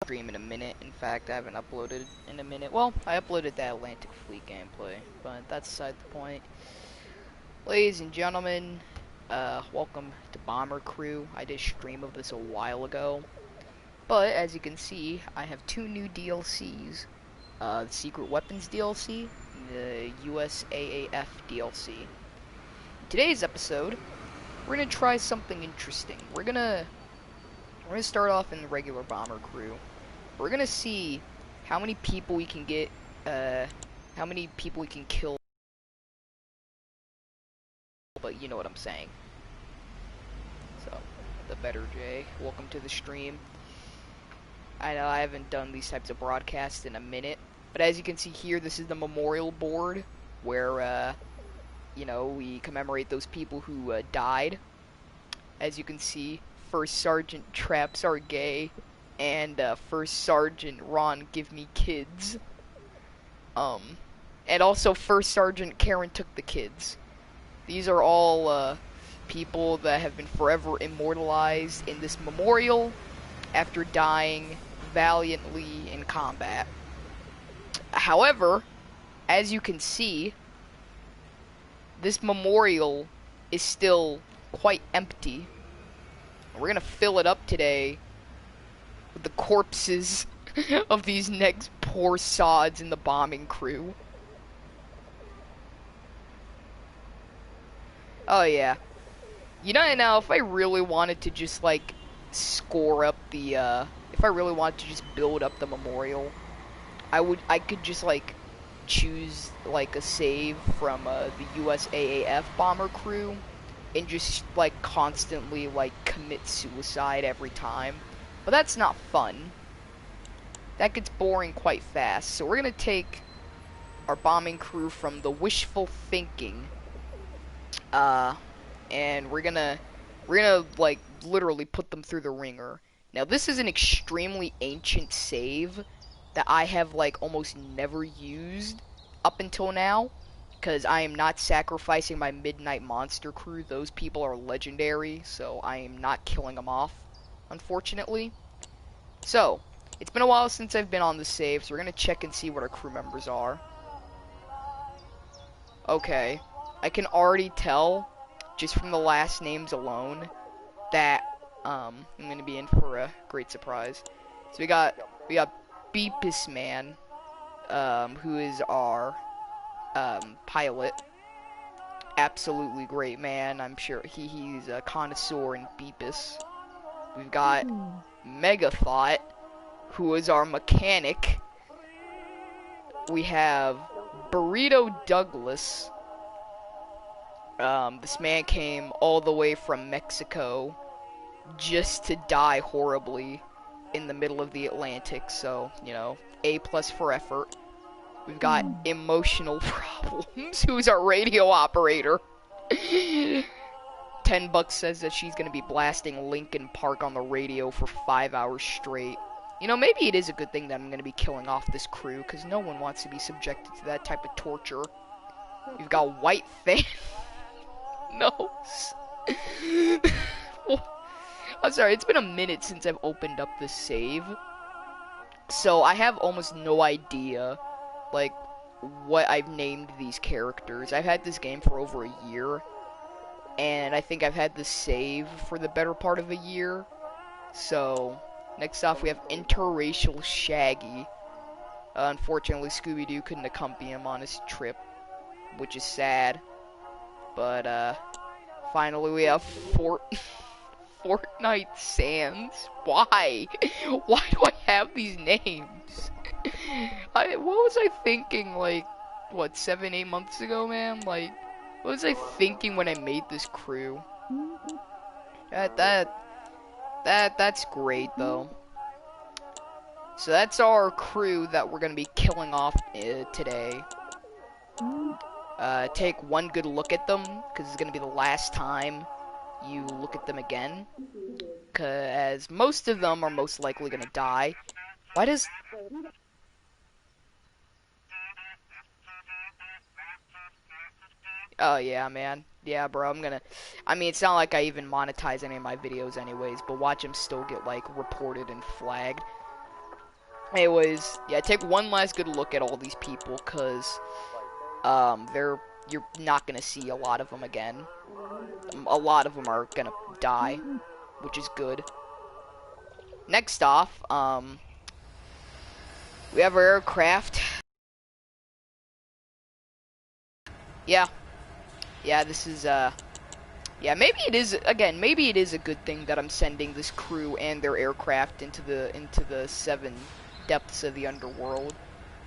stream in a minute. In fact, I haven't uploaded in a minute. Well, I uploaded that Atlantic Fleet gameplay, but that's beside the point. Ladies and gentlemen, welcome to Bomber Crew. I did a stream of this a while ago, but as you can see, I have two new DLCs. The Secret Weapons DLC, the USAAF DLC. In today's episode, we're gonna try something interesting. We're gonna start off in the regular Bomber Crew. We're gonna see how many people we can get, how many people we can kill, but you know what I'm saying. So, the better Jay, welcome to the stream. I know I haven't done these types of broadcasts in a minute, but as you can see here, this is the memorial board where, you know, we commemorate those people who died. As you can see, First Sergeant Traps are gay, and First Sergeant Ron give me kids. And also First Sergeant Karen took the kids. These are all people that have been forever immortalized in this memorial after dying valiantly in combat. However, as you can see, this memorial is still quite empty. We're gonna fill it up today with the corpses of these next poor sods in the bombing crew. Oh yeah. You know, now if I really wanted to just like score up the if I really wanted to just build up the memorial, I could just like choose like a save from the USAAF bomber crew and just like constantly like commit suicide every time. But that's not fun. That gets boring quite fast. So we're gonna take our bombing crew from the wishful thinking, and we're gonna like literally put them through the ringer. Now this is an extremely ancient save that I have like almost never used up until now, because I am not sacrificing my Midnight Monster crew. Those people are legendary, so I am not killing them off, unfortunately. So, it's been a while since I've been on the save, so we're gonna check and see what our crew members are. Okay, I can already tell, just from the last names alone, that I'm gonna be in for a great surprise. So we got Beepus Man, who is our pilot. Absolutely great man. I'm sure he's a connoisseur in Beepus. We've got Megathought, who is our mechanic. We have Burrito Douglas. This man came all the way from Mexico just to die horribly in the middle of the Atlantic, so, you know, A+ for effort. We've got Emotional Problems, who's our radio operator. 10 bucks says that she's gonna be blasting Linkin Park on the radio for 5 hours straight. You know, maybe it is a good thing that I'm gonna be killing off this crew, because no one wants to be subjected to that type of torture. We've got White Fan. No. I'm sorry, it's been a minute since I've opened up this save, so I have almost no idea, like, what I've named these characters. I've had this game for over a year, and I think I've had this save for the better part of a year. So, next off we have Interracial Shaggy. Unfortunately, Scooby-Doo couldn't accompany him on his trip, which is sad. But, finally we have Fortnite Sans. Why? Why do I have these names? What was I thinking, like, what, 7-8 months ago, man? Like, what was I thinking when I made this crew? That's great, though. So that's our crew that we're gonna be killing off today. Take one good look at them, because it's gonna be the last time you look at them again, because most of them are most likely gonna die. Why does... Oh yeah, man. Yeah, bro, I mean, it's not like I even monetize any of my videos anyways, but watch them still get, like, reported and flagged. Anyways, yeah, take one last good look at all these people, cause you're not gonna see a lot of them again. A lot of them are gonna die, which is good. Next off, we have our aircraft. Yeah, this is yeah, maybe it is maybe it is a good thing that I'm sending this crew and their aircraft into the 7 depths of the underworld.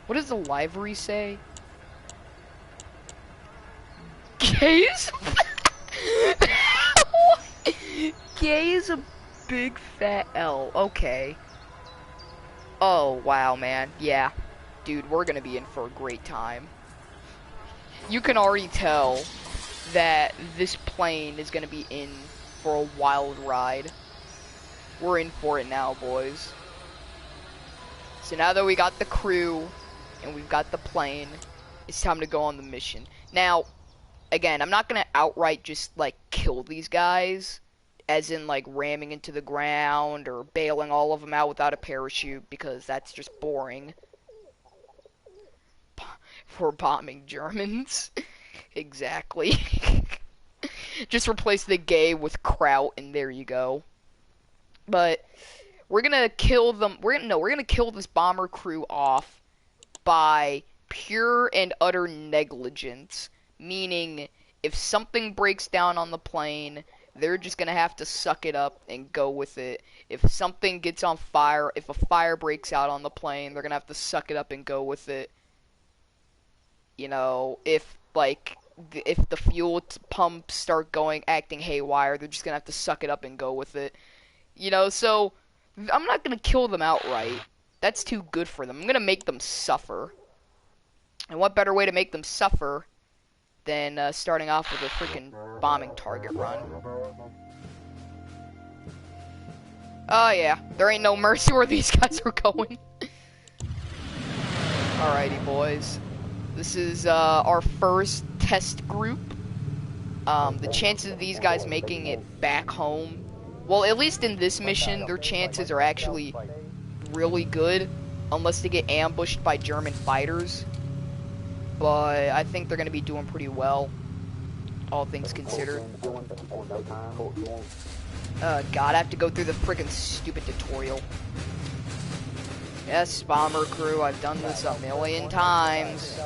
What does the livery say? Gays? Gay is a big fat L. Okay. Oh, wow, man. Yeah. Dude, we're gonna be in for a great time. You can already tell that this plane is gonna be in for a wild ride. We're in for it now, boys. So now that we got the crew and we've got the plane, it's time to go on the mission. Now, again, I'm not gonna outright just like kill these guys, as in like ramming into the ground or bailing all of them out without a parachute, because that's just boring. For bombing Germans. Exactly. Just replace the gay with kraut and there you go. But we're gonna kill them. We're gonna kill this bomber crew off by pure and utter negligence. Meaning, if something breaks down on the plane, they're just gonna have to suck it up and go with it. If something gets on fire, if a fire breaks out on the plane, they're gonna have to suck it up and go with it. You know, if the fuel pumps start acting haywire, they're just gonna have to suck it up and go with it. You know, so I'm not gonna kill them outright. That's too good for them. I'm gonna make them suffer. And what better way to make them suffer than starting off with a freaking bombing target run? Oh yeah, there ain't no mercy where these guys are going. Alrighty, boys. This is our first test group. The chances of these guys making it back home, well, at least in this mission, their chances are actually really good, unless they get ambushed by German fighters. But I think they're going to be doing pretty well, all things considered. God, I have to go through the freaking stupid tutorial. Yes, bomber crew, I've done this a million times.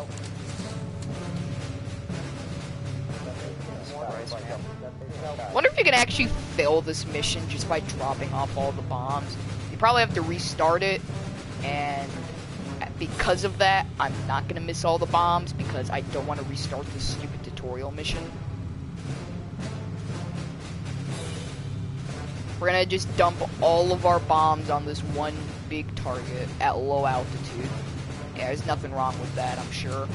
Wonder if you can actually fail this mission just by dropping off all the bombs. You probably have to restart it, and because of that, I'm not gonna miss all the bombs because I don't want to restart this stupid tutorial mission. We're gonna just dump all of our bombs on this one big target at low altitude. Yeah, there's nothing wrong with that, I'm sure.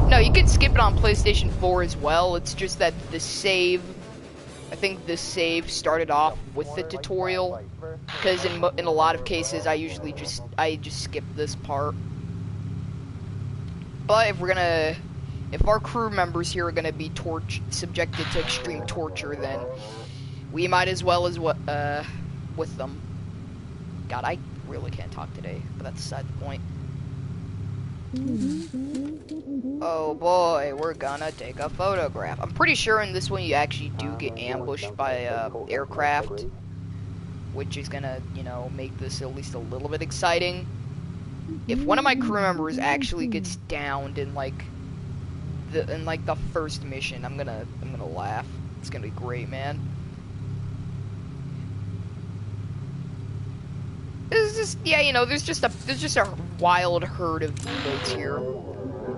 No, you can skip it on PlayStation 4 as well. It's just that the save, I think the save started off with the tutorial, because in a lot of cases I usually just skip this part. But if our crew members here are gonna be subjected to extreme torture, then we might as well with them. God, I really can't talk today, but that's beside the point. Oh boy, we're gonna take a photograph. I'm pretty sure in this one you actually do get ambushed by aircraft, which is gonna, you know, make this at least a little bit exciting. If one of my crew members actually gets downed in like the first mission, I'm gonna laugh. It's gonna be great, man. It's just, yeah, you know, there's just a wild herd of U-boats here.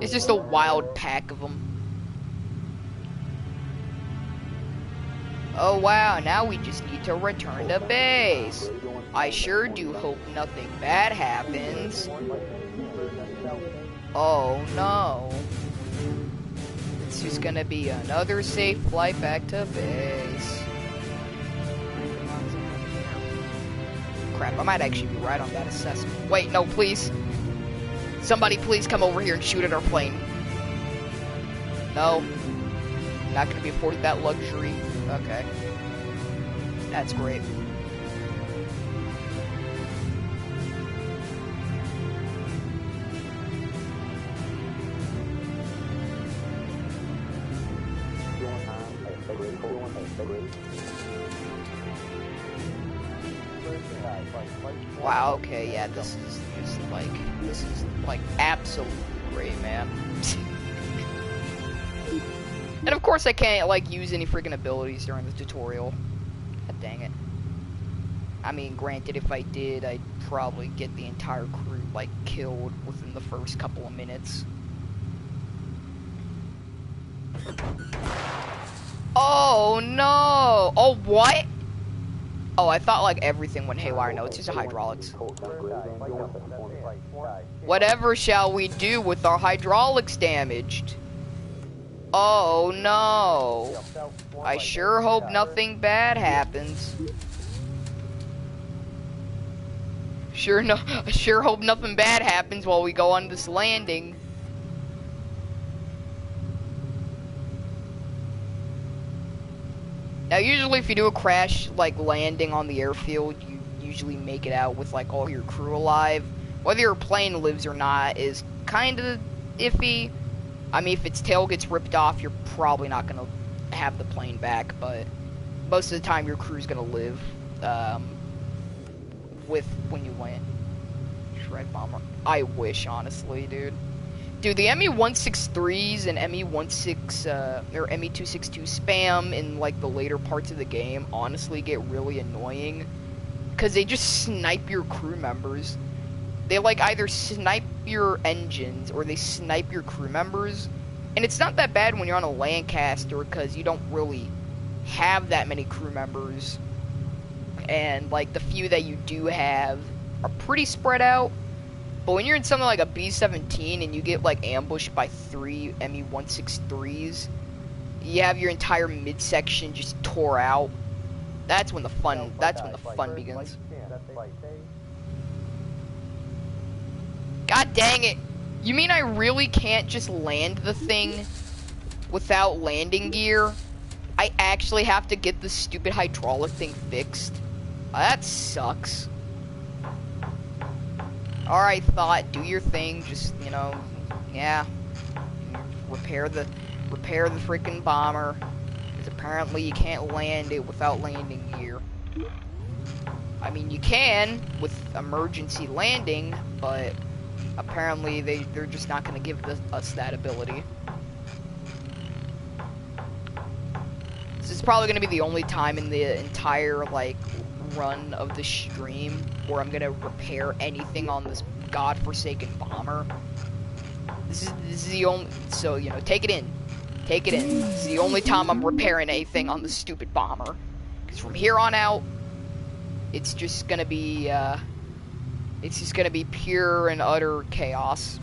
It's just a wild pack of them. Oh wow, now we just need to return to base. I sure do hope nothing bad happens. Oh no. It's just gonna be another safe flight back to base. Crap, I might actually be right on that assessment. Wait, no, please. Somebody please come over here and shoot at our plane. No. Not gonna be afforded that luxury. Okay. That's great. Wow, okay, yeah, this is like absolutely great, man. And of course I can't like use any freaking abilities during the tutorial. God dang it. I mean, granted, if I did, I'd probably get the entire crew like killed within the first couple of minutes. Oh no! Oh, what? Oh, I thought like everything went haywire. No, it's just a hydraulics. Whatever shall we do with our hydraulics damaged? Oh no! I sure hope nothing bad happens. I sure hope nothing bad happens while we go on this landing. Now, usually if you do a crash, like, landing on the airfield, you usually make it out with, like, all your crew alive. Whether your plane lives or not is kind of iffy. I mean, if its tail gets ripped off, you're probably not going to have the plane back, but most of the time your crew's going to live, when you land. Shred bomber. I wish, honestly, dude. Dude, the ME-163s and or ME-262 spam in, like, the later parts of the game honestly get really annoying. Because they just snipe your crew members. They, like, either snipe your engines or they snipe your crew members. And it's not that bad when you're on a Lancaster because you don't really have that many crew members. And, like, the few that you do have are pretty spread out. But when you're in something like a B-17 and you get, like, ambushed by 3 ME-163s, you have your entire midsection just tore out. That's when the fun begins. God dang it. You mean I really can't just land the thing without landing gear? I actually have to get the stupid hydraulic thing fixed? That sucks. Alright, Thought, do your thing, just, you know, yeah. Repair the freaking bomber. Because apparently you can't land it without landing gear. I mean, you can with emergency landing, but apparently they're just not going to give us that ability. This is probably going to be the only time in the entire, like, run of the stream where I'm gonna repair anything on this godforsaken bomber. This is the only, so, you know, take it in. This is the only time I'm repairing anything on the stupid bomber. Because from here on out, it's just gonna be pure and utter chaos.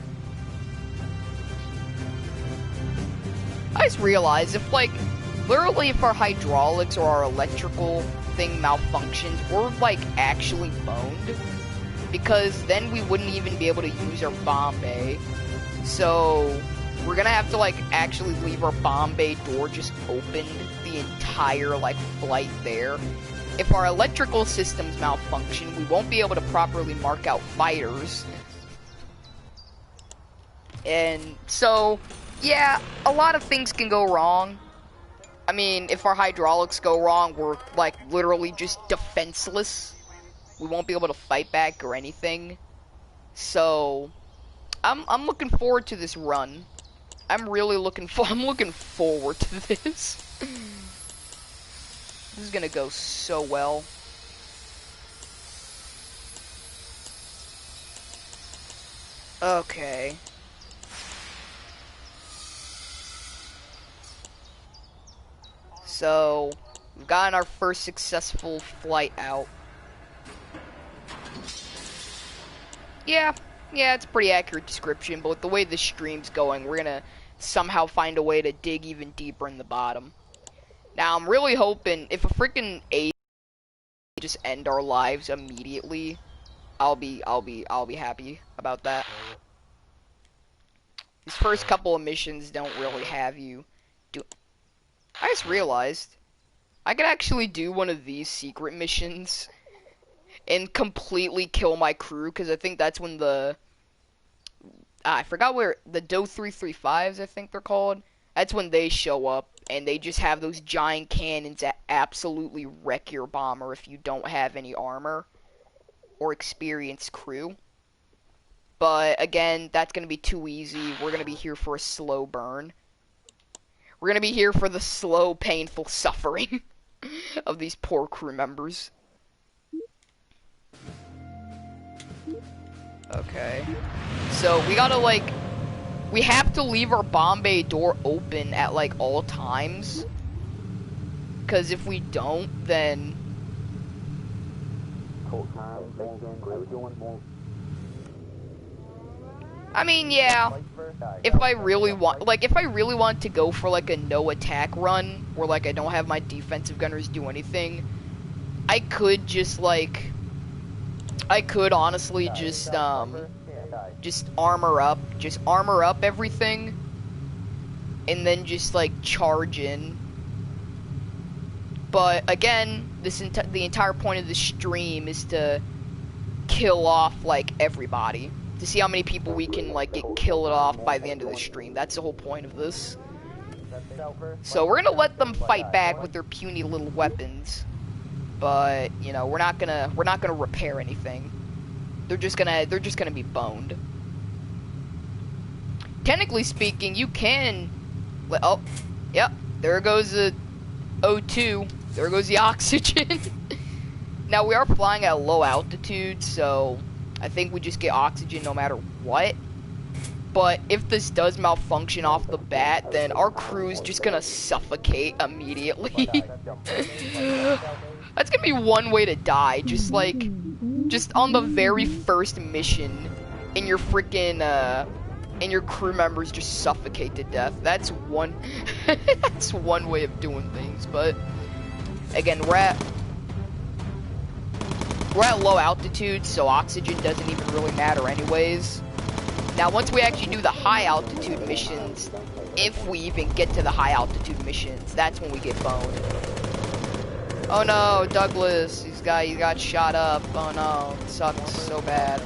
I just realized literally if our hydraulics or our electrical thing malfunctions, we're like actually boned, because then we wouldn't even be able to use our bomb bay. So we're gonna have to like actually leave our bomb bay door just open the entire like flight there. If our electrical systems malfunction, we won't be able to properly mark out fighters. And so, yeah, a lot of things can go wrong. I mean, if our hydraulics go wrong, we're, like, literally just defenseless. We won't be able to fight back or anything. So, I'm looking forward to this run. I'm looking forward to this. This is gonna go so well. Okay. So, we've gotten our first successful flight out. Yeah, it's a pretty accurate description, but with the way the stream's going, we're gonna somehow find a way to dig even deeper in the bottom. Now, I'm really hoping if a freaking A just end our lives immediately, I'll be happy about that. These first couple of missions don't really have you do. I just realized I could actually do one of these secret missions and completely kill my crew, because I think that's when the... I forgot where... The Do 335s, I think they're called. That's when they show up, and they just have those giant cannons that absolutely wreck your bomber if you don't have any armor or experienced crew. But, again, that's going to be too easy. We're going to be here for a slow burn. We're going to be here for the slow, painful suffering of these poor crew members. Okay. So, we gotta, like... We have to leave our bomb bay door open at, like, all times. Because if we don't, then... I mean, yeah. If I really want to go for, like, a no attack run, where, like, I don't have my defensive gunners do anything, I could just, like... I could honestly just armor up everything, and then just, like, charge in. But, again, the entire point of the stream is to kill off, like, everybody. To see how many people we can, like, get killed off by the end of the stream. That's the whole point of this. So, we're gonna let them fight back with their puny little weapons. But, you know, we're not gonna repair anything. They're just gonna be boned. Technically speaking, you can... Oh, yep, there goes the O2. There goes the oxygen. Now, we are flying at low altitude, so I think we just get oxygen no matter what. But if this does malfunction off the bat, then our crew is just gonna suffocate immediately. That's gonna be one way to die, just on the very first mission, and your freaking, and your crew members just suffocate to death. That's one, that's one way of doing things, but, again, we're at low altitude, so oxygen doesn't even really matter anyways. Now, once we actually do the high altitude missions, if we even get to the high altitude missions, that's when we get boned. Oh no, Douglas, he got shot up. Oh no, it sucks so bad.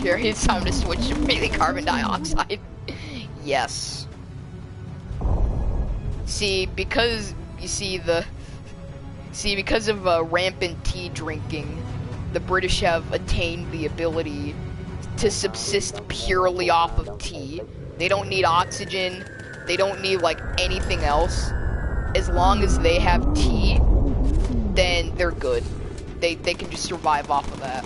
Jerry, it's time to switch to breathing carbon dioxide. Yes. See, because of rampant tea drinking, the British have attained the ability to subsist purely off of tea. They don't need oxygen. They don't need, like, anything else. As long as they have tea, then they're good. They can just survive off of that.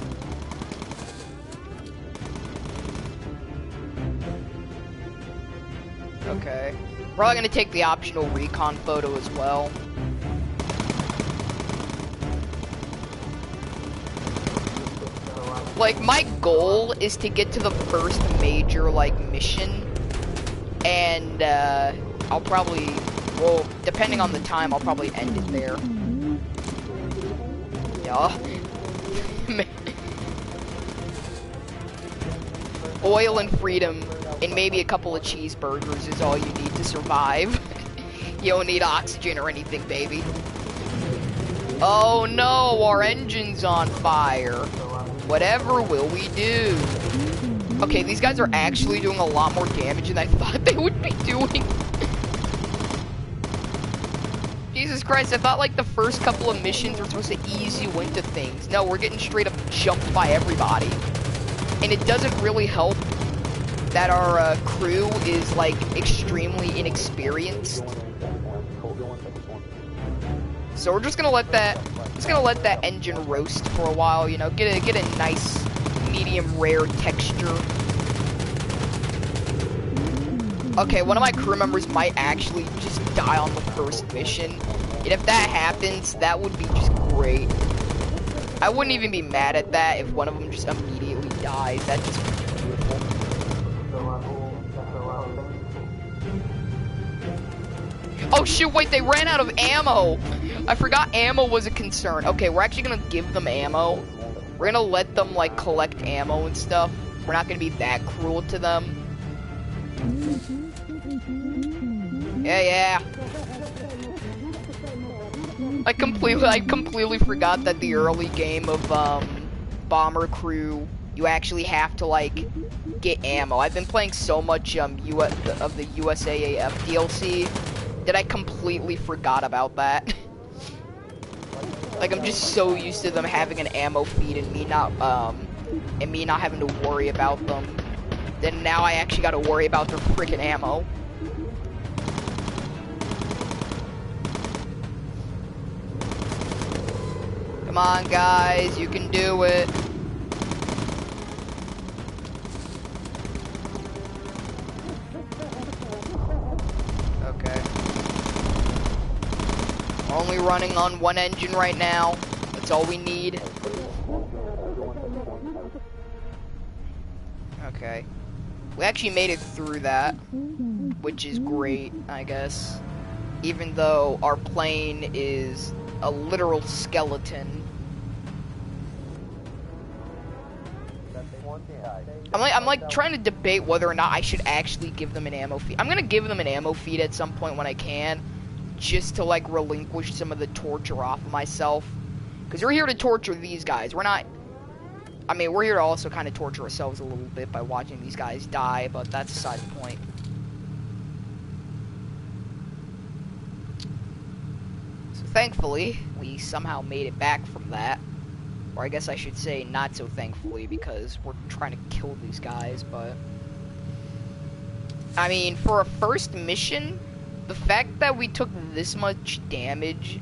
Okay. Probably gonna take the optional recon photo as well. Like, my goal is to get to the first major, like, mission, and, I'll probably, well, depending on the time, I'll probably end it there. Yeah. Oil and freedom, and maybe a couple of cheeseburgers is all you need to survive. You don't need oxygen or anything, baby. Oh no, our engine's on fire. Whatever will we do? Okay, these guys are actually doing a lot more damage than I thought they would be doing. Jesus Christ, I thought like the first couple of missions were supposed to ease you into things. No, we're getting straight up jumped by everybody. And it doesn't really help that our crew is like extremely inexperienced. So we're just gonna let that engine roast for a while, you know, get a nice medium rare texture. Okay, one of my crew members might actually just die on the first mission. And if that happens, that would be just great. I wouldn't even be mad at that if one of them just immediately dies. That'd just be beautiful. Oh shoot, wait, they ran out of ammo! I forgot ammo was a concern. Okay, we're actually gonna give them ammo. We're gonna let them, like, collect ammo and stuff. We're not gonna be that cruel to them. Yeah. I completely forgot that the early game of, Bomber Crew, you actually have to, like, get ammo. I've been playing so much, of the USAAF DLC that I completely forgot about that. Like, I'm just so used to them having an ammo feed and me not having to worry about them. Then now I actually gotta worry about their freaking ammo. Come on, guys, you can do it. Okay. We're only running on one engine right now. That's all we need. Okay. We actually made it through that, which is great, I guess. Even though our plane is a literal skeleton. I'm like trying to debate whether or not I should actually give them an ammo feed. I'm gonna give them an ammo feed at some point when I can, just to like relinquish some of the torture off of myself. Because we're here to torture these guys. We're not. I mean, we're here to also kind of torture ourselves a little bit by watching these guys die, but that's aside the point. So thankfully, we somehow made it back from that. Or I guess I should say not so thankfully, because we're trying to kill these guys, but... I mean, for a first mission, the fact that we took this much damage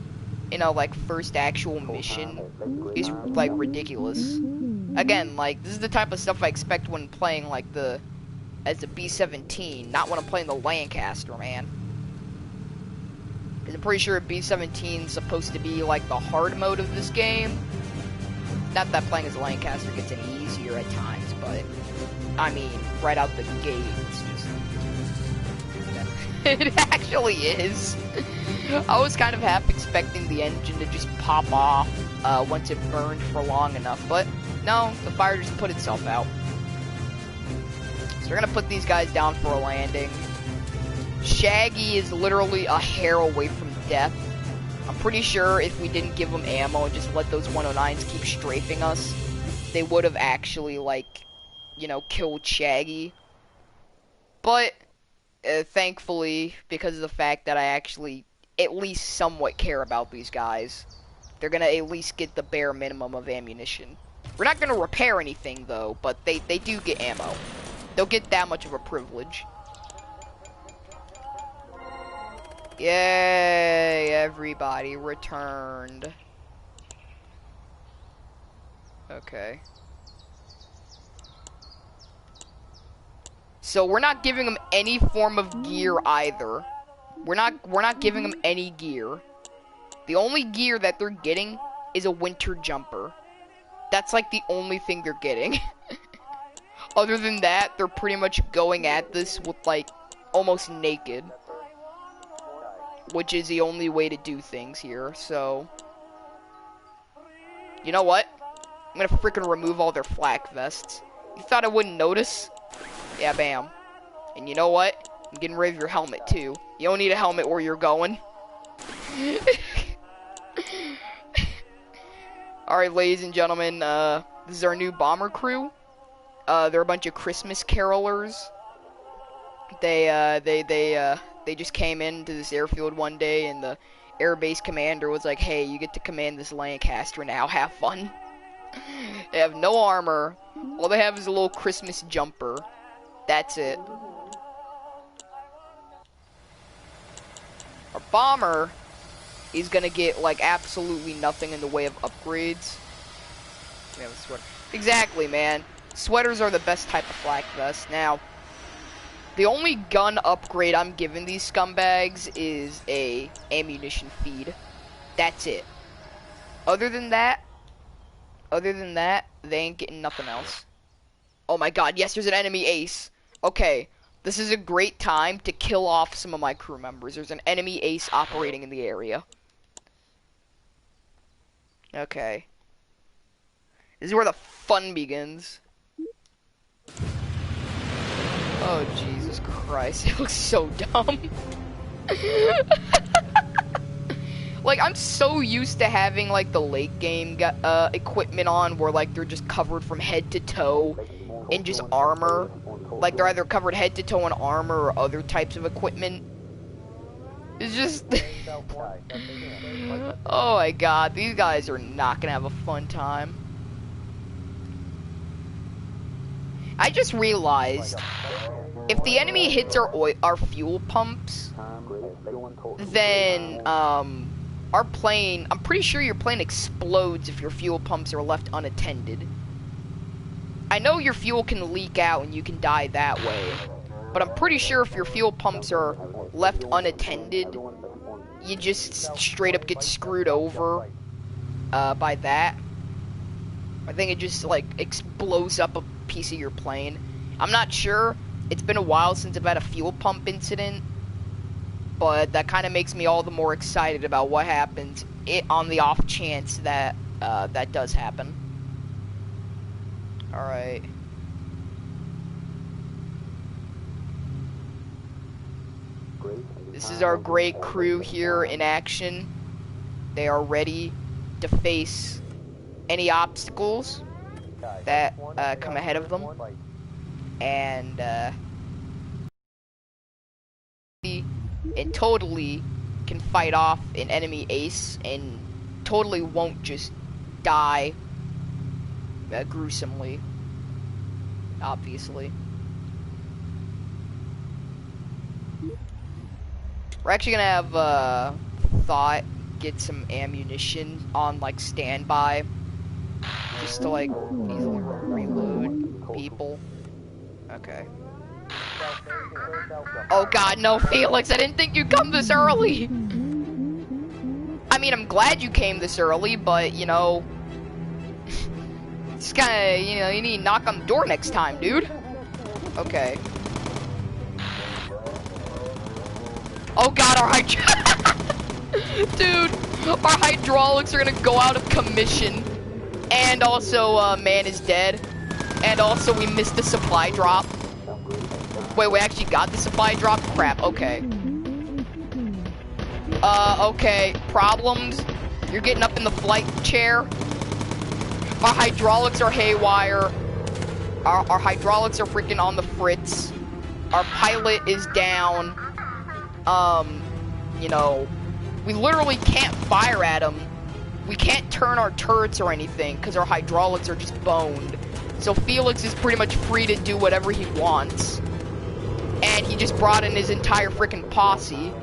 in a, like, first actual mission is, like, ridiculous. Again, like, this is the type of stuff I expect when playing, like, as the B-17, not when I'm playing the Lancaster, man. Because I'm pretty sure B-17 is supposed to be, like, the hard mode of this game. Not that playing as a Lancaster gets any easier at times, but, I mean, right out the gate, it's just... It actually is. I was kind of half expecting the engine to just pop off once it burned for long enough, but no, the fire just put itself out. So we're gonna put these guys down for a landing. Shaggy is literally a hair away from death. I'm pretty sure if we didn't give them ammo and just let those 109s keep strafing us, they would have actually, like, you know, killed Shaggy. But, thankfully, because of the fact that I actually at least somewhat care about these guys, they're gonna at least get the bare minimum of ammunition. We're not gonna repair anything, though, but they do get ammo. They'll get that much of a privilege. Yay, everybody returned. Okay. So we're not giving them any form of gear either. We're not giving them any gear. The only gear that they're getting is a winter jumper. That's like the only thing they're getting. Other than that, they're pretty much going at this with like almost naked. Which is the only way to do things here, so... You know what? I'm gonna freaking remove all their flak vests. You thought I wouldn't notice? Yeah, bam. And you know what? I'm getting rid of your helmet, too. You don't need a helmet where you're going. Alright, ladies and gentlemen, this is our new bomber crew. They're a bunch of Christmas carolers. They just came into this airfield one day, and the airbase commander was like, hey, you get to command this Lancaster now, have fun. They have no armor. All they have is a little Christmas jumper. That's it. Our bomber is gonna get, like, absolutely nothing in the way of upgrades. We have a sweater. Exactly, man. Sweaters are the best type of flak vest. Now, the only gun upgrade I'm giving these scumbags is a ammunition feed. That's it. Other than that, they ain't getting nothing else. Oh my god, yes, there's an enemy ace. Okay, this is a great time to kill off some of my crew members. There's an enemy ace operating in the area. Okay. This is where the fun begins. Oh, Jesus Christ. It looks so dumb. Like, I'm so used to having, like, the late game equipment on where, like, they're just covered from head to toe in just armor. Like, they're either covered head to toe in armor or other types of equipment. It's just... Oh my god, these guys are not gonna have a fun time. I just realized, if the enemy hits our fuel pumps, then, our plane, I'm pretty sure your plane explodes if your fuel pumps are left unattended. I know your fuel can leak out and you can die that way, but I'm pretty sure if your fuel pumps are left unattended, you just straight up get screwed over by that. I think it just, like, blows up a piece of your plane. I'm not sure. It's been a while since I've had a fuel pump incident, but that kind of makes me all the more excited about what happens on the off chance that that does happen. Alright. This is our great crew here in action. They are ready to face any obstacles that come ahead of them. And totally can fight off an enemy ace and totally won't just die gruesomely, obviously. We're actually gonna have Thought get some ammunition on, like, standby, just to, like, easily reload people. Okay. Oh god, no, Felix, I didn't think you'd come this early! I mean, I'm glad you came this early, but, you know... Just kinda, you know, you need to knock on the door next time, dude. Okay. Oh god, our Dude, our hydraulics are gonna go out of commission. And also, man is dead. And also, we missed the supply drop. Wait, we actually got the supply drop? Crap, okay. Okay, problems. You're getting up in the flight chair. Our hydraulics are haywire. Our hydraulics are freaking on the fritz. Our pilot is down. You know, we literally can't fire at him. We can't turn our turrets or anything because our hydraulics are just boned. So Felix is pretty much free to do whatever he wants. And he just brought in his entire freaking posse.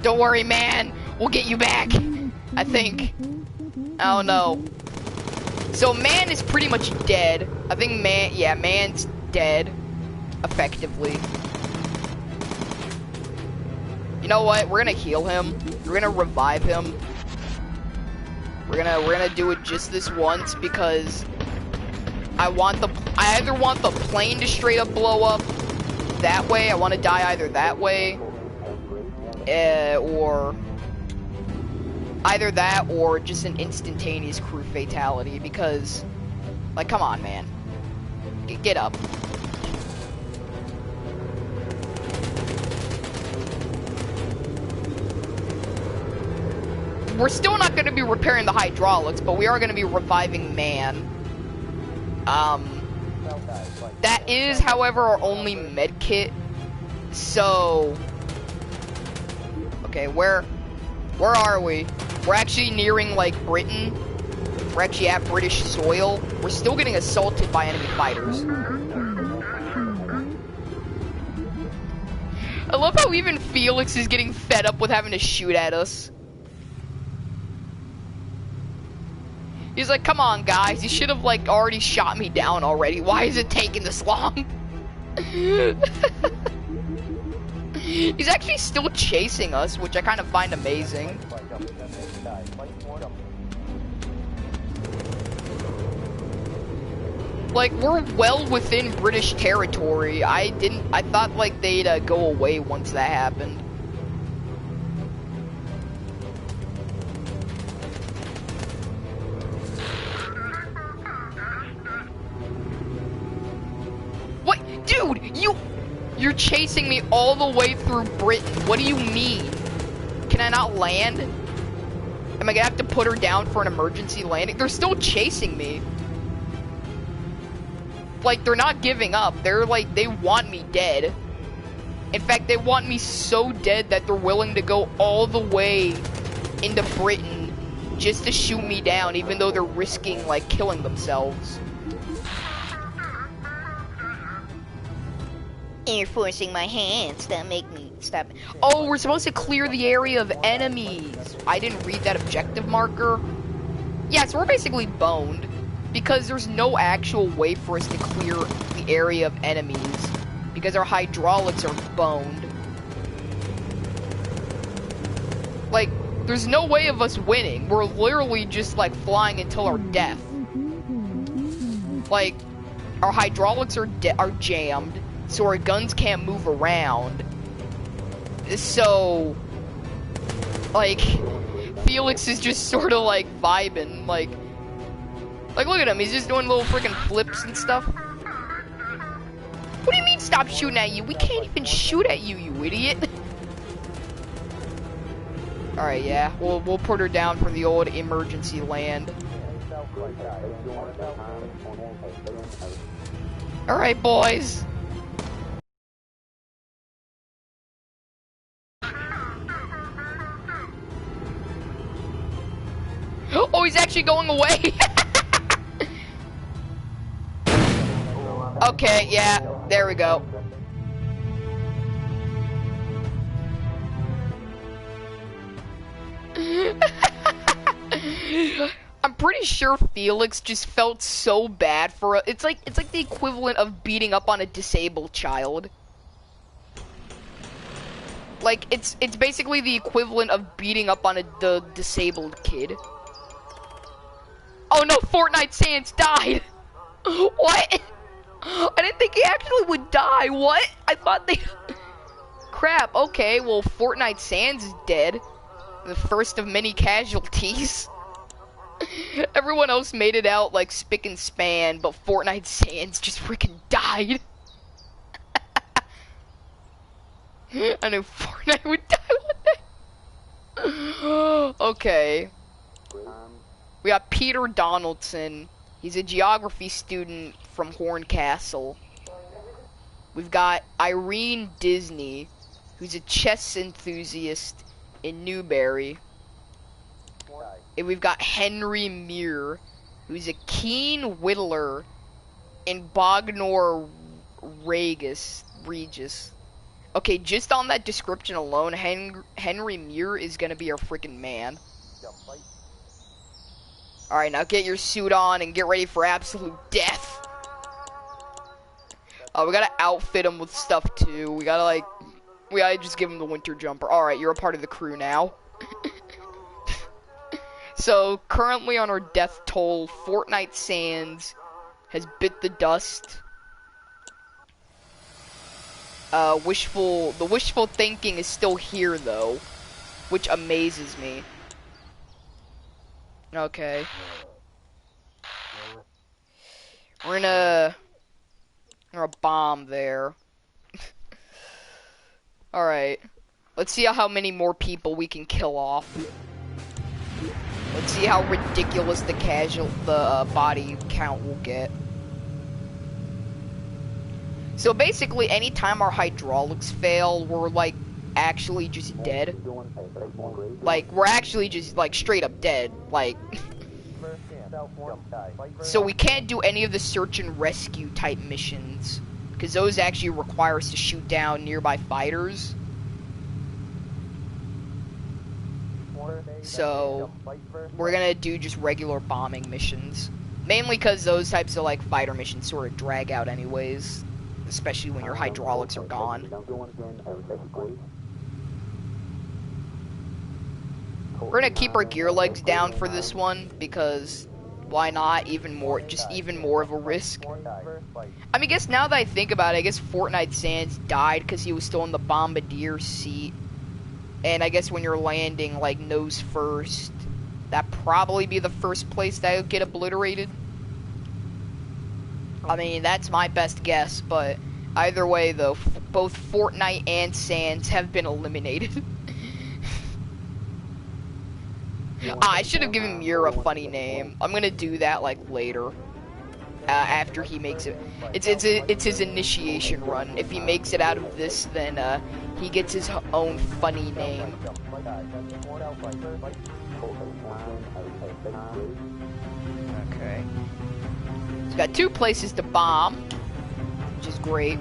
Don't worry, man. We'll get you back. I think. I don't know. So man is pretty much dead. I think man's dead. Effectively. You know what? We're gonna heal him. We're gonna revive him. We're gonna do it just this once because I either want the plane to straight up blow up that way. I want to die either that way, or either that or just an instantaneous crew fatality because, like, come on, man, get up. We're still not going to be repairing the hydraulics, but we are going to be reviving man. That is, however, our only med kit. So, okay, where are we? We're actually nearing, like, Britain. We're actually at British soil. We're still getting assaulted by enemy fighters. I love how even Felix is getting fed up with having to shoot at us. He's like, come on, guys. You should have, like, already shot me down already. Why is it taking this long? He's actually still chasing us, which I kind of find amazing. Like, we're well within British territory. I thought, like, they'd go away once that happened. You're chasing me all the way through Britain. What do you mean? Can I not land? Am I gonna have to put her down for an emergency landing? They're still chasing me. Like, they're not giving up. They're like, they want me dead. In fact, they want me so dead that they're willing to go all the way into Britain just to shoot me down, even though they're risking, like, killing themselves. You're forcing my hands. That make me stop. Oh, we're supposed to clear the area of enemies. I didn't read that objective marker. Yeah, so we're basically boned because there's no actual way for us to clear the area of enemies because our hydraulics are boned. Like, there's no way of us winning. We're literally just like flying until our death. Like, our hydraulics are jammed, so our guns can't move around. So, like, Felix is just sort of like vibing, like look at him, he's just doing little freaking flips and stuff. What do you mean stop shooting at you? We can't even shoot at you, you idiot. Alright, yeah, we'll put her down for the old emergency land. Alright, boys. Oh, he's actually going away. Okay, yeah, there we go. I'm pretty sure Felix just felt so bad for it. It's like the equivalent of beating up on a disabled child. Like it's basically the equivalent of beating up on the disabled kid. Oh no, Fortnite Sans died. What? I didn't think he actually would die. What? I thought they... Crap, okay, well, Fortnite Sans is dead. The first of many casualties. Everyone else made it out like spick and span, but Fortnite Sans just freaking died. I knew Fortnite would die one day. Okay. We got Peter Donaldson. He's a geography student from Horncastle. We've got Irene Disney, who's a chess enthusiast in Newberry. And we've got Henry Muir, who's a keen whittler in Bognor Regis. Okay, just on that description alone, Henry Muir is gonna be our freaking man. Alright, now get your suit on and get ready for absolute death. Oh, we gotta outfit him with stuff too. We gotta just give him the winter jumper. Alright, you're a part of the crew now. So, currently on our death toll, Fortnite Sans has bit the dust. The wishful thinking is still here though, which amazes me. Okay. We're gonna bomb there. Alright. Let's see how many more people we can kill off. Let's see how ridiculous the body count will get. So basically, anytime our hydraulics fail, we're like actually just dead. Like, we're actually just like straight up dead. Like, so we can't do any of the search and rescue type missions because those actually require us to shoot down nearby fighters. So we're gonna do just regular bombing missions, mainly because those types of like fighter missions sort of drag out anyways, especially when your hydraulics are gone. We're gonna keep our gear legs down for this one because why not? Even more of a risk. I mean, I guess now that I think about it, I guess Fortnite Sans died because he was still in the bombardier seat. And I guess when you're landing, like, nose first, that'd probably be the first place that would get obliterated. I mean, that's my best guess, but Either way, though, both Fortnite and Sans have been eliminated. I should have given Muir a funny name. I'm gonna do that like later. After he makes it. It's his initiation run. If he makes it out of this, then he gets his own funny name. Okay. He's got 2 places to bomb, which is great.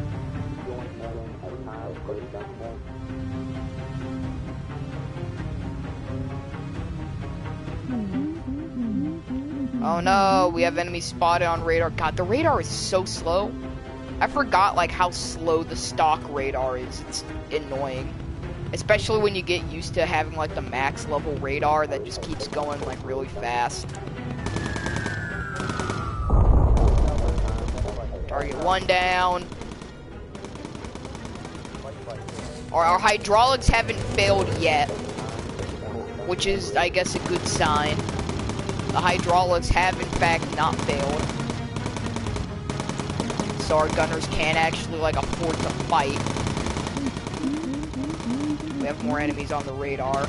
Oh no, we have enemies spotted on radar. God, the radar is so slow. I forgot like how slow the stock radar is. It's annoying. Especially when you get used to having like the max level radar that just keeps going like really fast. Target 1 down. Our hydraulics haven't failed yet, which is, I guess, a good sign. The hydraulics have, in fact, not failed. So our gunners can actually, like, afford to fight. We have more enemies on the radar.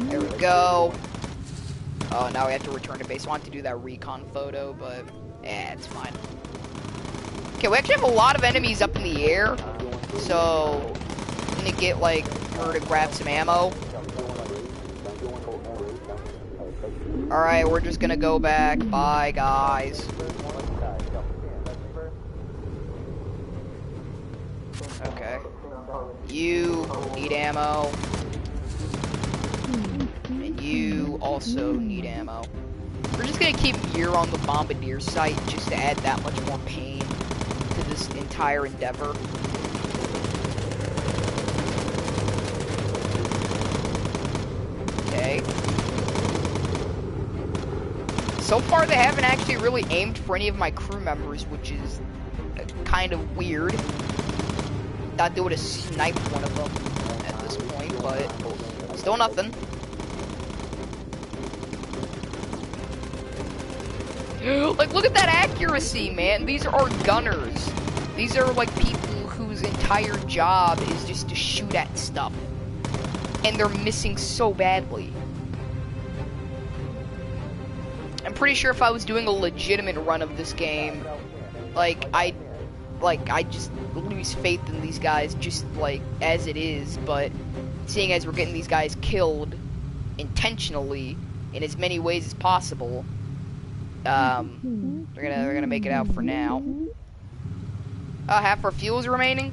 There we go. Oh, now we have to return to base. I want to do that recon photo, but yeah, it's fine. Okay, we actually have a lot of enemies up in the air, so I'm gonna get like her to grab some ammo. Alright, we're just gonna go back. Bye, guys. Okay. You need ammo. And you also need ammo. We're just gonna keep Muir on the Bombardier site just to add that much more pain to this entire endeavor. Okay. So far, they haven't actually really aimed for any of my crew members, which is kind of weird. Thought they would have sniped one of them at this point, but still nothing. Like, look at that accuracy, man. These are our gunners. These are, like, people whose entire job is just to shoot at stuff. And they're missing so badly. I'm pretty sure if I was doing a legitimate run of this game, I just lose faith in these guys just, like, as it is. But seeing as we're getting these guys killed intentionally in as many ways as possible, they're gonna make it out for now. Half our fuel is remaining.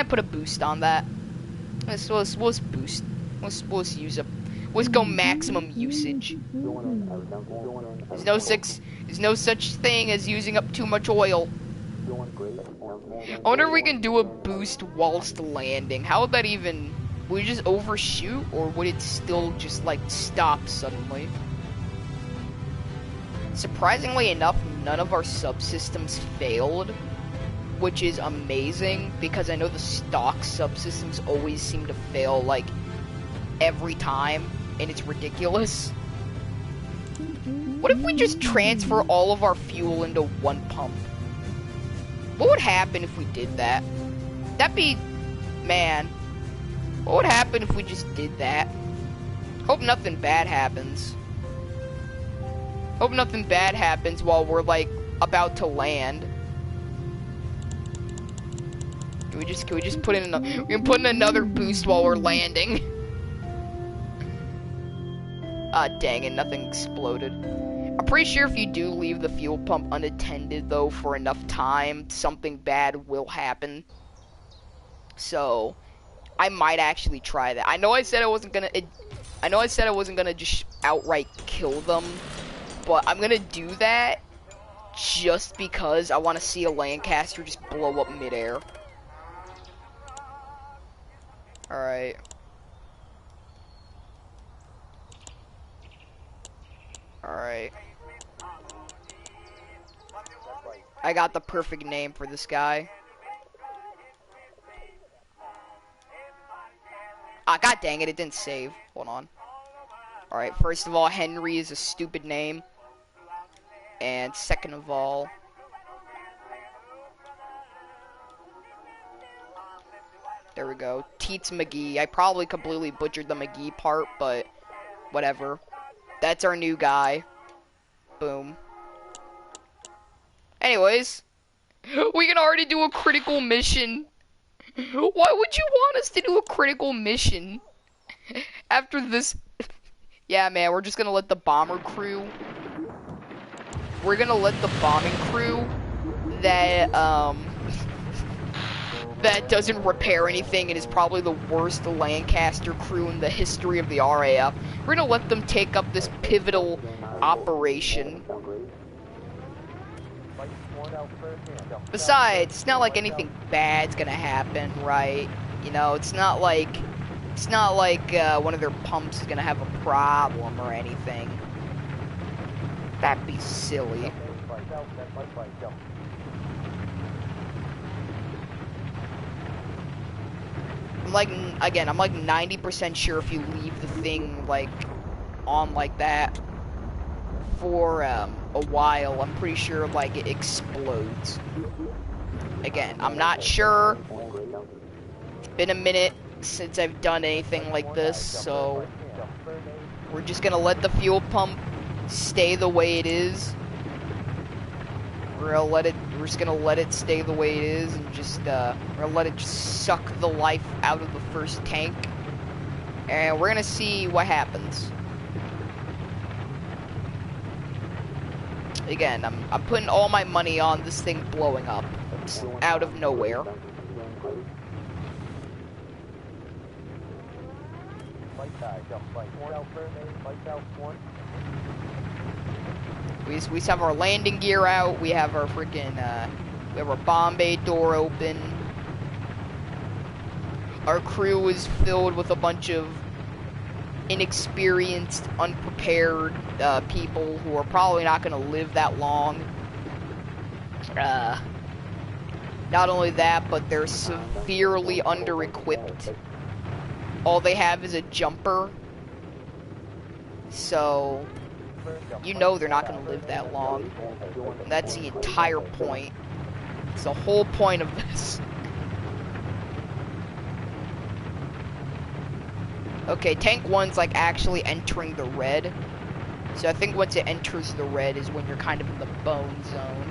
Put a boost on that. Let's boost. Let's use up. Let's go maximum usage. There's no such thing as using up too much oil. I wonder if we can do a boost whilst landing. How would that even? Would we just overshoot, or would it still just like stop suddenly? Surprisingly enough, none of our subsystems failed, which is amazing because I know the stock subsystems always seem to fail like every time, and it's ridiculous. What if we just transfer all of our fuel into one pump? What would happen if we did that? That'd be, man, what would happen if we just did that? Hope nothing bad happens. Hope nothing bad happens while we're, like, about to land. Can we just put in we can put in another boost while we're landing. Ah, dang it, nothing exploded. I'm pretty sure if you do leave the fuel pump unattended, though, for enough time, something bad will happen. So, I might actually try that. I know I said I wasn't gonna just outright kill them, but I'm gonna do that just because I want to see a Lancaster just blow up midair. Alright. Alright. I got the perfect name for this guy. Ah, god dang it, it didn't save. Hold on. Alright, first of all, Henry is a stupid name. And second of all... There we go. Teets McGee. I probably completely butchered the McGee part, but whatever. That's our new guy. Boom. Anyways, we can already do a critical mission. Why would you want us to do a critical mission? After this... Yeah, man, we're just gonna let the bomber crew... We're gonna let the bombing crew that, that doesn't repair anything and is probably the worst Lancaster crew in the history of the RAF. We're gonna let them take up this pivotal operation. Besides, it's not like anything bad's gonna happen, right? You know, it's not like one of their pumps is gonna have a problem or anything. That'd be silly. I'm like 90% sure if you leave the thing like on like that for a while, I'm pretty sure like it explodes. Again, I'm not sure. It's been a minute since I've done anything like this, so we're just gonna let the fuel pump stay the way it is. We're just gonna let it stay the way it is, and just we're gonna let it just suck the life out of the first tank, and we're gonna see what happens. Again, I'm putting all my money on this thing blowing up out of nowhere. We just have our landing gear out. We have our freaking we have our bomb bay door open. Our crew is filled with a bunch of inexperienced, unprepared people who are probably not going to live that long. Not only that, but they're severely under-equipped. All they have is a jumper. So, you know they're not going to live that long. And that's the entire point. It's the whole point of this. Okay, tank 1's like actually entering the red. So I think once it enters the red is when you're kind of in the bone zone.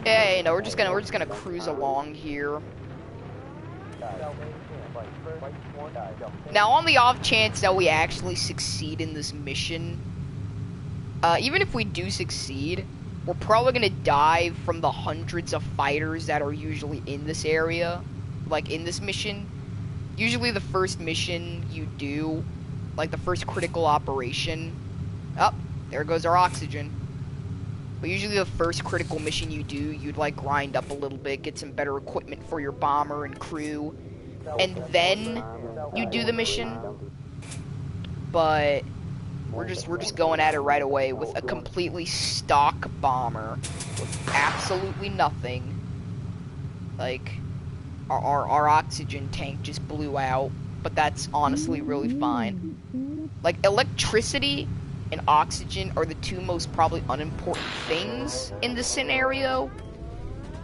Yeah, you know, we're just gonna cruise along here. Now, on the off chance that we actually succeed in this mission, even if we do succeed, we're probably gonna die from the hundreds of fighters that are usually in this area, like in this mission. Usually the first mission you do, like the first critical operation, oh, there goes our oxygen. But usually the first critical mission you do, you'd like grind up a little bit, get some better equipment for your bomber and crew, and then you do the mission. But we're just going at it right away with a completely stock bomber with absolutely nothing. Like our oxygen tank just blew out, but that's honestly really fine. Like electricity and oxygen are the two most probably unimportant things in this scenario.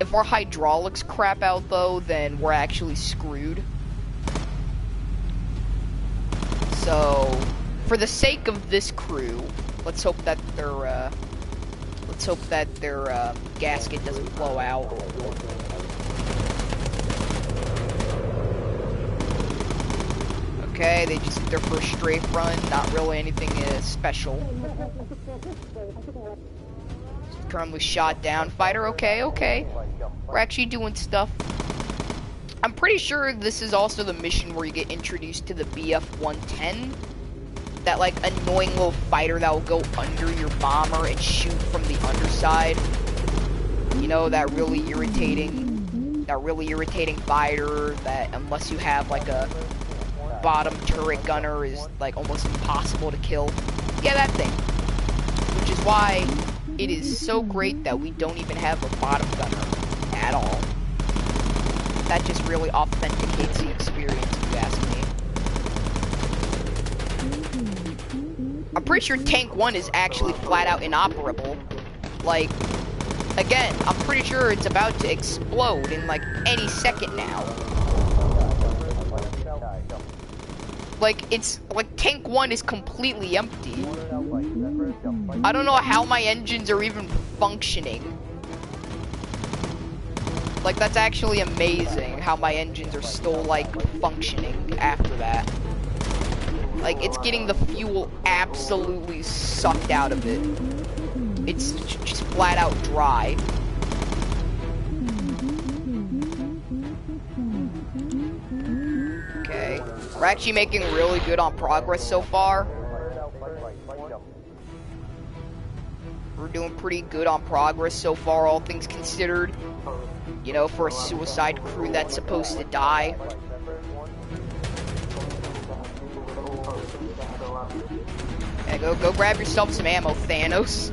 If our hydraulics crap out though, then we're actually screwed. So, for the sake of this crew, let's hope that their gasket doesn't blow out. Okay, they just did their first strafe run, not really anything special. Currently shot down. Fighter, okay. We're actually doing stuff. I'm pretty sure this is also the mission where you get introduced to the BF-110. That, like, annoying little fighter that will go under your bomber and shoot from the underside. You know, that really irritating fighter that, unless you have, like, a bottom turret gunner, is like almost impossible to kill. Yeah, that thing. Which is why it is so great that we don't even have a bottom gunner at all. That just really authenticates the experience, if you ask me. I'm pretty sure Tank 1 is actually flat out inoperable. Like, again, I'm pretty sure it's about to explode in like any second now. Like, it's like Tank 1 is completely empty. I don't know how my engines are even functioning. Like, that's actually amazing how my engines are still like functioning after that. Like, it's getting the fuel absolutely sucked out of it. It's just flat out dry. Okay. We're actually making really good on progress so far. We're doing pretty good on progress so far, all things considered. You know, for a suicide crew that's supposed to die. Yeah, go grab yourself some ammo, Thanos.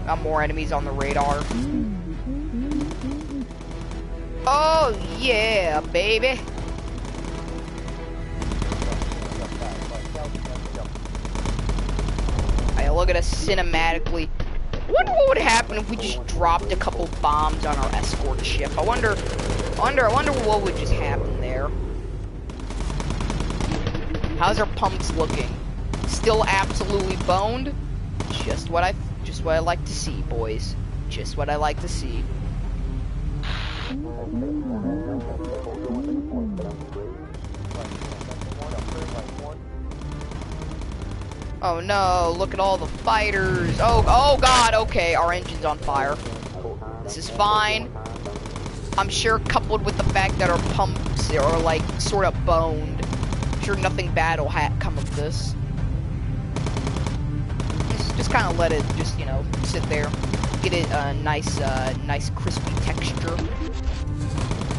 Got more enemies on the radar. Oh yeah, baby. Hey, look at us cinematically. I wonder what would happen if we just dropped a couple bombs on our escort ship. I wonder what would just happen there. How's our pumps looking? Still absolutely boned? Just what I like to see, boys. Just what I like to see. Oh no, look at all the fighters. Oh god, okay, our engine's on fire. This is fine. I'm sure coupled with the fact that our pumps are like sort of boned, I'm sure nothing bad will come of this. Just kind of let it just, you know, sit there. Get it a nice crispy texture.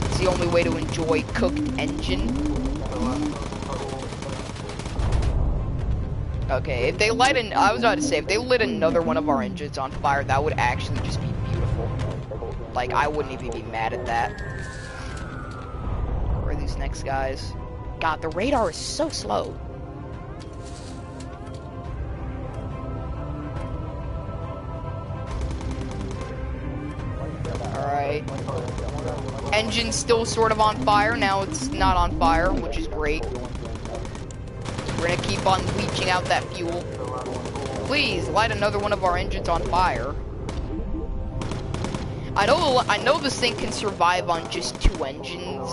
It's the only way to enjoy cooked engine. Okay, if they light I was about to say, if they lit another one of our engines on fire, that would actually just be beautiful. Like, I wouldn't even be mad at that. Where are these next guys? God, the radar is so slow. Alright. Engine's still sort of on fire. Now it's not on fire, which is great. We're gonna keep on leaching out that fuel. Please, light another one of our engines on fire. I know this thing can survive on just 2 engines.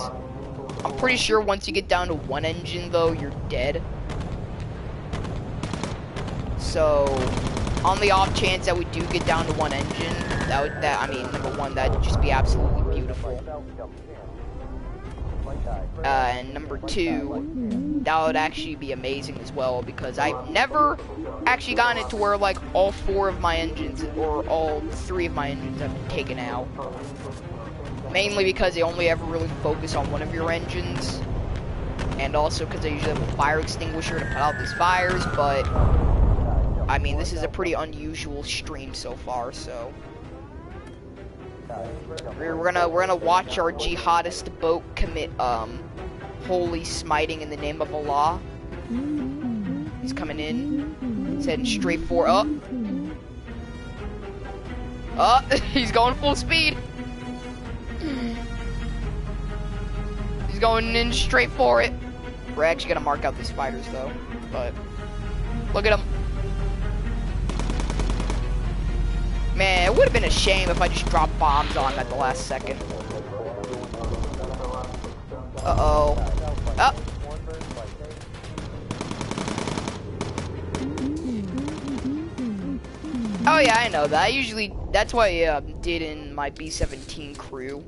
I'm pretty sure once you get down to 1 engine, though, you're dead. So, on the off chance that we do get down to 1 engine, I mean, number one, that'd just be absolutely beautiful. And number 2, that would actually be amazing as well, because I've never actually gotten it to where like all 4 of my engines or all 3 of my engines have been taken out. Mainly because they only ever really focus on one of your engines, and also because they usually have a fire extinguisher to put out these fires. But I mean, this is a pretty unusual stream so far, so we're gonna watch our jihadist boat commit holy smiting in the name of Allah. He's coming in. He's heading straight for he's going full speed. He's going in straight for it. We're actually gonna mark out these fighters though, but look at him. Man, it would have been a shame if I just dropped bombs on him at the last second. Uh-oh. Oh. Oh yeah, I know that. That's what I did in my B-17 crew.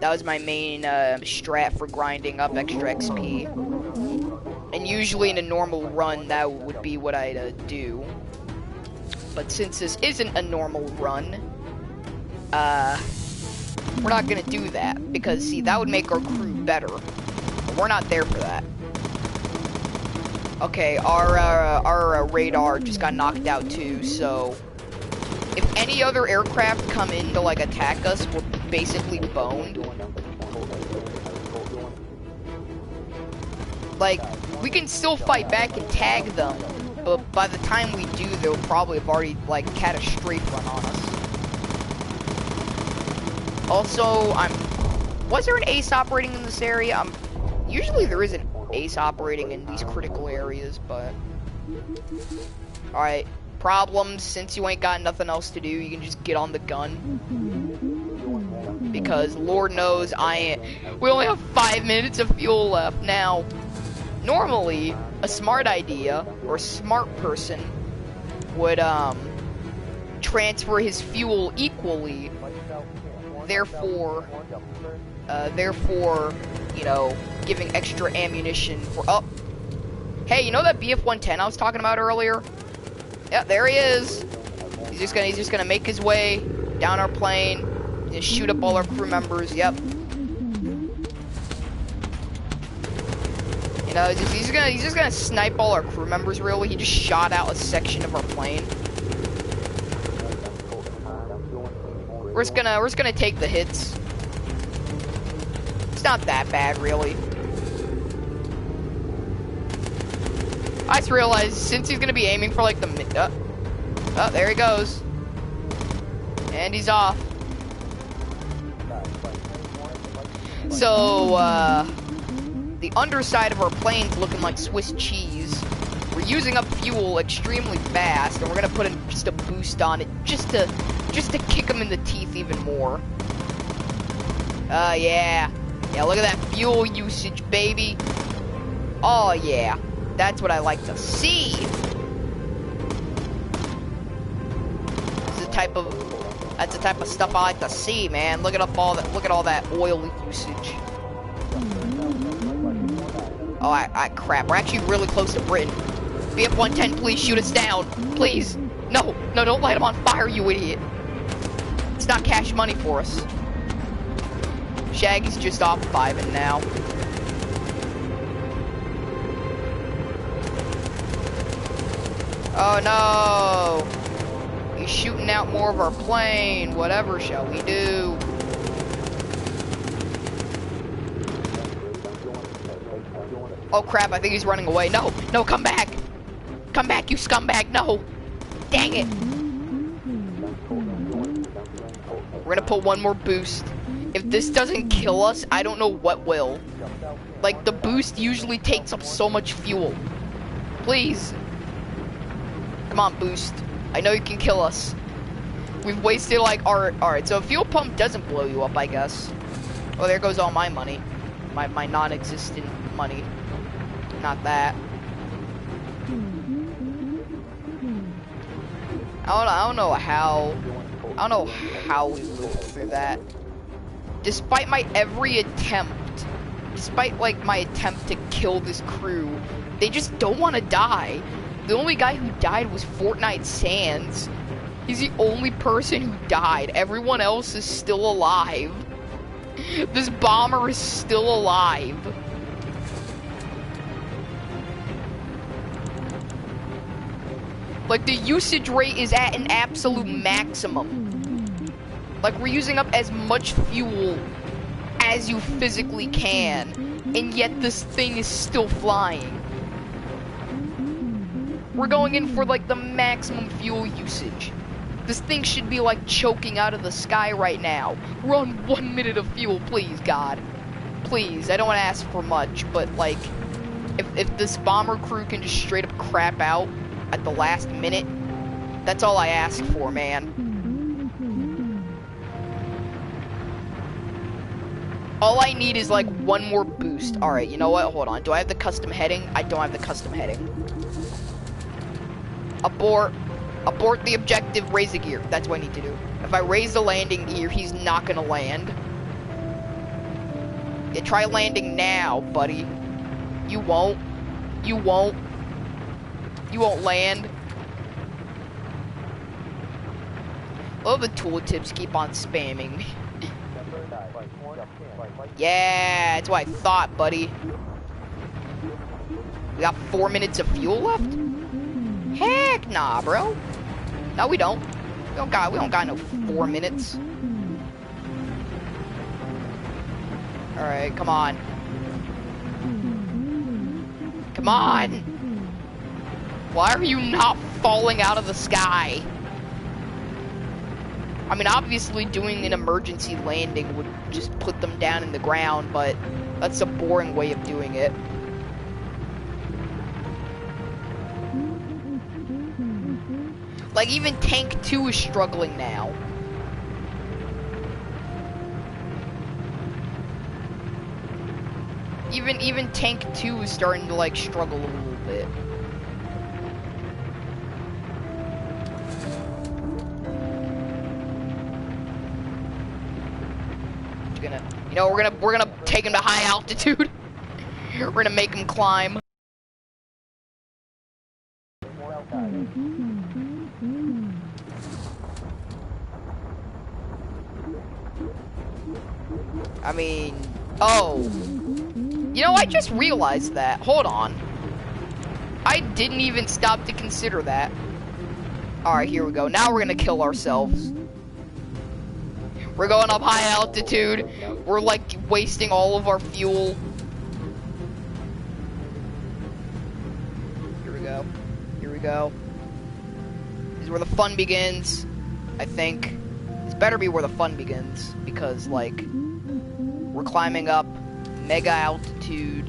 That was my main strat for grinding up extra XP. And usually in a normal run, that would be what I'd do. But since this isn't a normal run, we're not gonna do that, because see, that would make our crew better. we're not there for that. Okay, our radar just got knocked out too, so if any other aircraft come in to like attack us, we're basically boned. Like, we can still fight back and tag them, but by the time we do, they'll probably have already like had a strafe run on us. Also, was there an ace operating in this area? Usually there is an ace operating in these critical areas, but alright, problems. Since you ain't got nothing else to do, you can just get on the gun, because Lord knows we only have 5 minutes of fuel left. Now normally a smart idea or a smart person would transfer his fuel equally, therefore you know, giving extra ammunition for hey, you know that BF-110 I was talking about earlier? Yeah, there he is. He's just gonna make his way down our plane and shoot up all our crew members. Yep. You know, he's just gonna snipe all our crew members. Really, he just shot out a section of our plane. We're just gonna take the hits. It's not that bad, really. I just realized since he's gonna be aiming for like the oh, there he goes, and he's off. So the underside of our plane's looking like Swiss cheese. We're using up fuel extremely fast, and we're gonna put in just a boost on it, just to kick him in the teeth even more. Yeah, look at that fuel usage, baby. Oh yeah, that's what I like to see. That's the type of stuff I like to see, man. Look at all that oil usage. Oh, crap. We're actually really close to Britain. BF-110, please shoot us down. Please. No, don't light him on fire, you idiot. It's not cash money for us. Shaggy's just off 5-ing now. Oh no! He's shooting out more of our plane. Whatever shall we do? Oh crap, I think he's running away. No, come back! Come back, you scumbag! No! Dang it! We're gonna put one more boost. If this doesn't kill us, I don't know what will. Like, the boost usually takes up so much fuel. Please. Come on, boost. I know you can kill us. We've wasted like alright, so a fuel pump doesn't blow you up, I guess. Oh, there goes all my money. My non-existent money. Not that. I don't know how we lived through that. Despite my like my attempt to kill this crew, they just don't want to die. The only guy who died was Fortnite Sans. He's the only person who died. Everyone else is still alive. This bomber is still alive. Like, the usage rate is at an absolute maximum. Like, we're using up as much fuel as you physically can, and yet this thing is still flying. We're going in for like the maximum fuel usage. This thing should be like choking out of the sky right now. We're on 1 minute of fuel, please, God. Please, I don't want to ask for much, but like, if this bomber crew can just straight up crap out at the last minute, that's all I ask for, man. All I need is like one more boost. Alright, you know what? Hold on. Do I have the custom heading? I don't have the custom heading. Abort the objective, raise the gear. That's what I need to do. If I raise the landing gear, he's not gonna land. Yeah, try landing now, buddy. You won't land. All the tooltips keep on spamming me. Yeah, that's what I thought, buddy. We got 4 minutes of fuel left? Heck nah, bro. No, we don't. We don't got no 4 minutes. Alright, come on. Come on! Why are you not falling out of the sky? I mean, obviously doing an emergency landing would just put them down in the ground, but that's a boring way of doing it. Like, even Tank 2 is struggling now. Even Tank 2 is starting to, like, struggle a little bit. You know, we're gonna take him to high altitude. We're gonna make him climb. I mean, oh. You know, I just realized that. Hold on. I didn't even stop to consider that. Alright, here we go. Now we're gonna kill ourselves. We're going up high altitude. We're like wasting all of our fuel. Here we go. Here we go. This is where the fun begins, I think. This better be where the fun begins, because, like, we're climbing up mega altitude.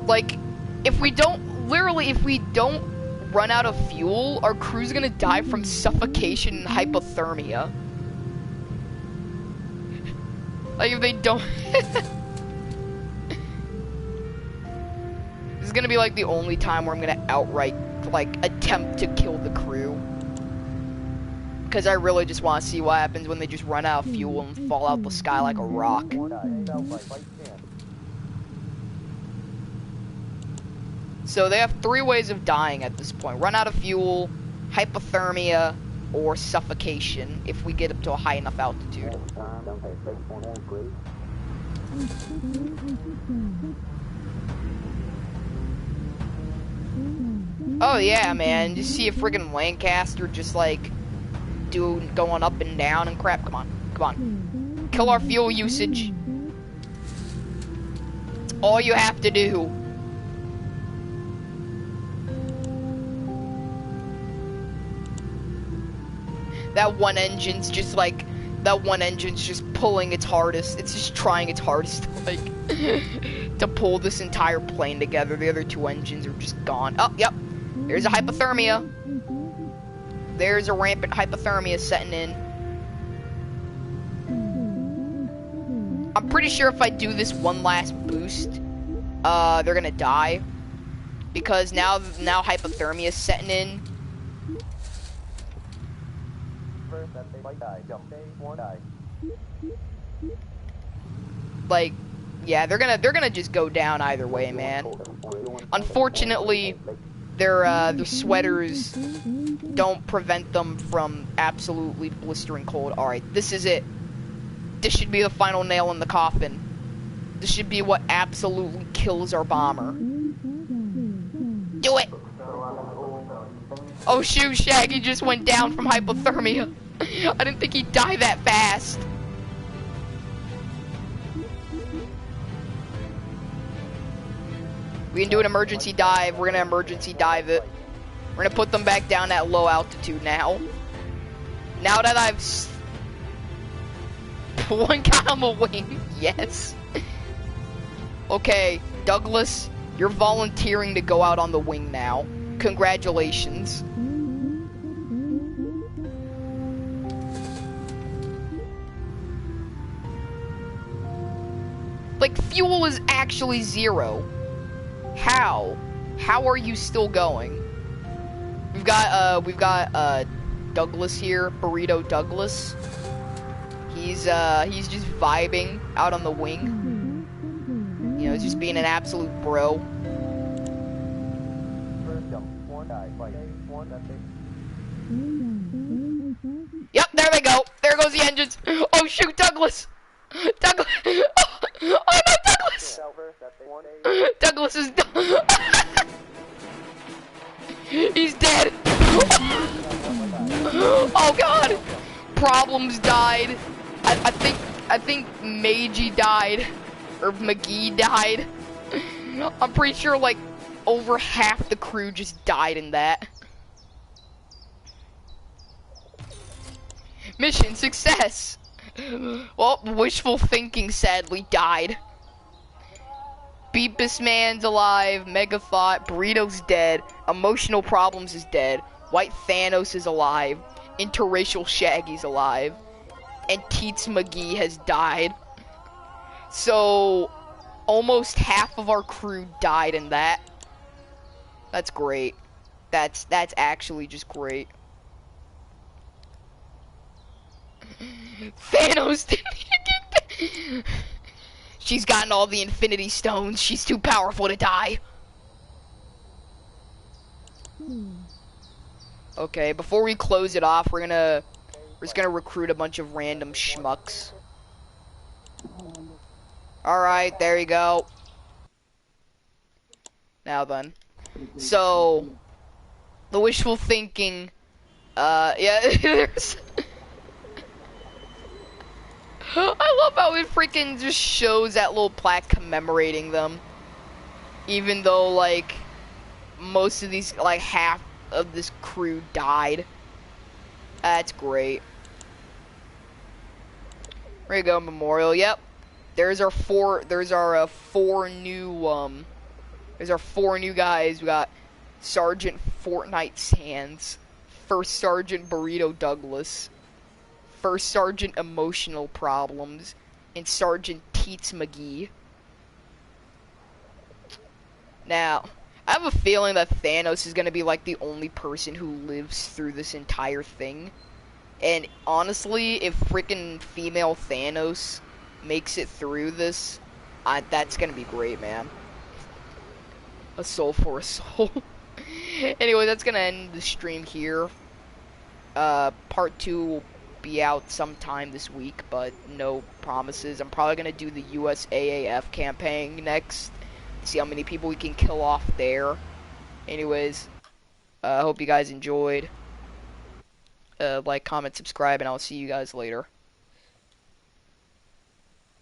Like, if we don't run out of fuel, our crew's gonna die from suffocation and hypothermia. Like, if they don't... This is gonna be, like, the only time where I'm gonna outright, like, attempt to kill the crew. Because I really just want to see what happens when they just run out of fuel and fall out the sky like a rock. So they have 3 ways of dying at this point. Run out of fuel, hypothermia, or suffocation if we get up to a high enough altitude. Oh yeah, man. You see a friggin' Lancaster just like going up and down and crap. Come on. Come on. Kill our fuel usage. It's all you have to do. That one engine's just like, pulling its hardest. It's just trying its hardest to like, to pull this entire plane together. The other 2 engines are just gone. Oh, yep. There's a hypothermia. There's a rampant hypothermia setting in. I'm pretty sure if I do this one last boost, they're gonna die. Because now hypothermia is setting in. Like, yeah, they're gonna just go down either way, man. Unfortunately, their sweaters don't prevent them from absolutely blistering cold. Alright, this is it. This should be the final nail in the coffin. This should be what absolutely kills our bomber. Do it! Oh shoot, Shaggy just went down from hypothermia. I didn't think he'd die that fast. We can do an emergency dive. We're gonna emergency dive it. We're gonna put them back down at low altitude now. Now that I've... one guy on the wing. Yes. Okay, Douglas, you're volunteering to go out on the wing now. Congratulations. Like, fuel is actually 0. How? How are you still going? We've got Douglas here, Burrito Douglas. He's just vibing out on the wing. You know, he's just being an absolute bro. Yep, there they go. There goes the engines. Oh shoot, Douglas! Douglas! Oh no, Douglas! I think Meiji died, or McGee died. I'm pretty sure like over half the crew just died in that. Mission success. Well, wishful thinking sadly died. Beepus Man's alive, Megathought, Burrito's dead, Emotional Problems is dead, White Thanos is alive, Interracial Shaggy's alive, and Teets McGee has died. So, almost half of our crew died in that. That's great. That's actually just great. Thanos didn't get that. She's gotten all the Infinity Stones. She's too powerful to die. Okay, before we close it off, we're just gonna recruit a bunch of random schmucks. Alright, there you go. Now then. So, the wishful thinking, yeah, there's... I love how it freaking just shows that little plaque commemorating them. Even though, like, most of these, like, half of this crew died. That's great. There you go, memorial. Yep. There's our four new guys. We got Sergeant Fortnite Sands, First Sergeant Burrito Douglas, First Sergeant Emotional Problems, and Sergeant Teets McGee. Now, I have a feeling that Thanos is gonna be like the only person who lives through this entire thing. And honestly, if freaking female Thanos makes it through this, that's gonna be great, man. A soul for a soul. Anyway, that's gonna end the stream here. Part 2 will be out sometime this week, but no promises. I'm probably gonna do the USAAF campaign next. See how many people we can kill off there. Anyways, I hope you guys enjoyed. Like, comment, subscribe, and I'll see you guys later.